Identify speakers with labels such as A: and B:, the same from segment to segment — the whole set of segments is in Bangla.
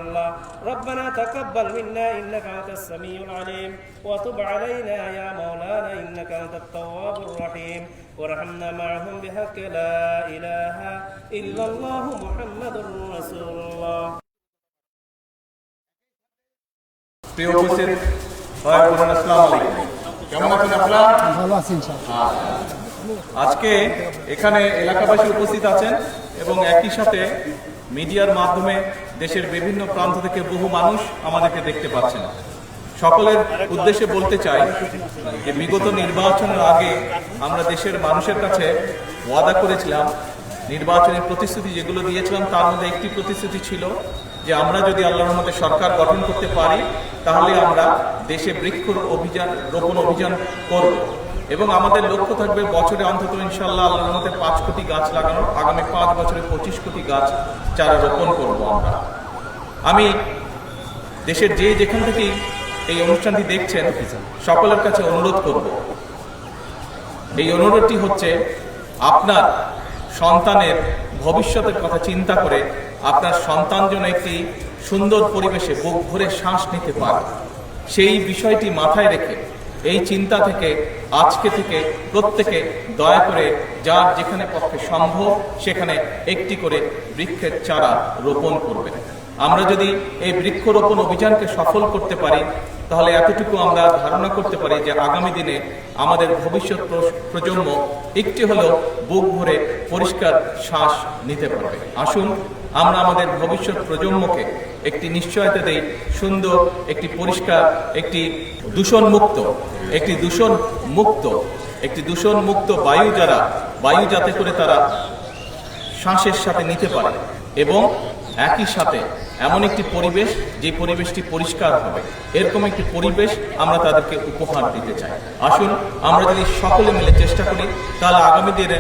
A: ربنا تقبل منا إنك أنت السميع العليم وتب علينا يا مولانا إنك أنت التواب الرحيم وارحمنا معهم بحق لا إله إلا الله محمد رسول الله
B: প্রিয় উপস্থিত আসসালামু আলাইকুম। কেমন আছেন আপনারা?
C: ভালো আছি ইনশাআল্লাহ।
B: আজকে এখানে এলাকাবাসী উপস্থিত আছেন এবং একই সাথে মিডিয়ার মাধ্যমে দেশের বিভিন্ন প্রান্ত থেকে বহু মানুষ আমাদেরকে দেখতে পাচ্ছেন। সকলের উদ্দেশ্যে বলতে চাই যে বিগত নির্বাচনের আগে আমরা দেশের মানুষের কাছে ওয়াদা করেছিলাম, নির্বাচনের প্রতিশ্রুতি যেগুলো দিয়েছিলাম তার মধ্যে একটি প্রতিশ্রুতি ছিল যে আমরা যদি আল্লাহর রহমতে সরকার গঠন করতে পারি তাহলে আমরা দেশে রোপণ অভিযান করব এবং আমাদের লক্ষ্য থাকবে বছরে অন্তত ইনশাআল্লাহ আল্লাহর রহমতে 5 কোটি গাছ লাগানো, আগামী 5 বছরে 25 কোটি গাছ চারা রোপণ করব আমরা। আমি দেশের যেখান থেকেই এই অনুষ্ঠানটি দেখছেন সকলের কাছে অনুরোধ করব, এই অনুরোধটি হচ্ছে আপনার সন্তানের ভবিষ্যতের কথা চিন্তা করে আপনার সন্তান যেন একটি সুন্দর পরিবেশে বুক ভরে শ্বাস নিতে পারে, সেই বিষয়টি মাথায় রেখে এই চিন্তা থেকে আজকে থেকে প্রত্যেকে দয়া করে যার যেখানে পক্ষে সম্ভব সেখানে একটি করে বৃক্ষের চারা রোপণ করবেন। আমরা যদি এই বৃক্ষরোপণ অভিযানকে সফল করতে পারি তাহলে এতটুকু আমরা ধারণা করতে পারি যে আগামী দিনে আমাদের ভবিষ্যৎ প্রজন্ম একটি হলেও বুক ভরে পরিষ্কার শ্বাস নিতে পারবে। আসুন আমরা আমাদের ভবিষ্যৎ প্রজন্মকে একটি নিশ্চয়তা দেই, সুন্দর একটি পরিষ্কার, একটি দূষণ মুক্ত বায়ু যাতে করে তারা শ্বাসের সাথে নিতে পারে এবং একই সাথে এমন একটি পরিবেশ যে পরিবেশটি পরিষ্কার হবে, এরকম একটি পরিবেশ আমরা তাদেরকে উপহার দিতে চাই। আসুন আমরা যদি সকলে মিলে চেষ্টা করি তাহলে আগামী দিনে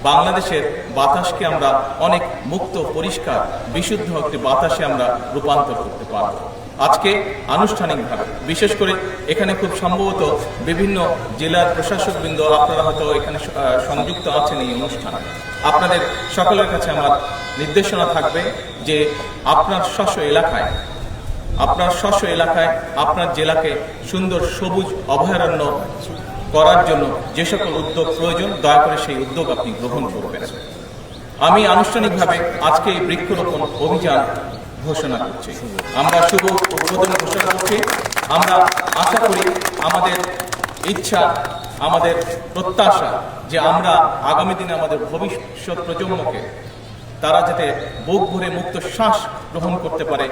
B: বাংলাদেশের বাতাসকে আমরা অনেক মুক্ত, পরিষ্কার, বিশুদ্ধ একটি বাতাসে আমরা রূপান্তর করতে পারব। আজকে আনুষ্ঠানিকভাবে বিশেষ করে এখানে খুব সম্ভবত বিভিন্ন জেলার প্রশাসকবৃন্দ আপনারা হয়তো এখানে সংযুক্ত আছেন এই অনুষ্ঠানে। আপনাদের সকলের কাছে আমার নির্দেশনা থাকবে যে আপনার স্ব এলাকায় আপনার জেলাকে সুন্দর সবুজ অভয়ারণ্য করার জন্য যে সকল উদ্যোগ প্রয়োজন দয়া করে সেই উদ্যোগ আপনি গ্রহণ করবেন। আমি আনুষ্ঠানিকভাবে আজকে এই বৃক্ষরোপণ অভিযান ঘোষণা করছি, আমরা শুভ উদ্বোধন ঘোষণা করছি। আমরা আশা করি, আমাদের ইচ্ছা, আমাদের প্রত্যাশা যে আমরা আগামী দিনে আমাদের ভবিষ্যৎ প্রজন্মকে তারা যাতে বুক ভরে মুক্ত শ্বাস গ্রহণ করতে পারে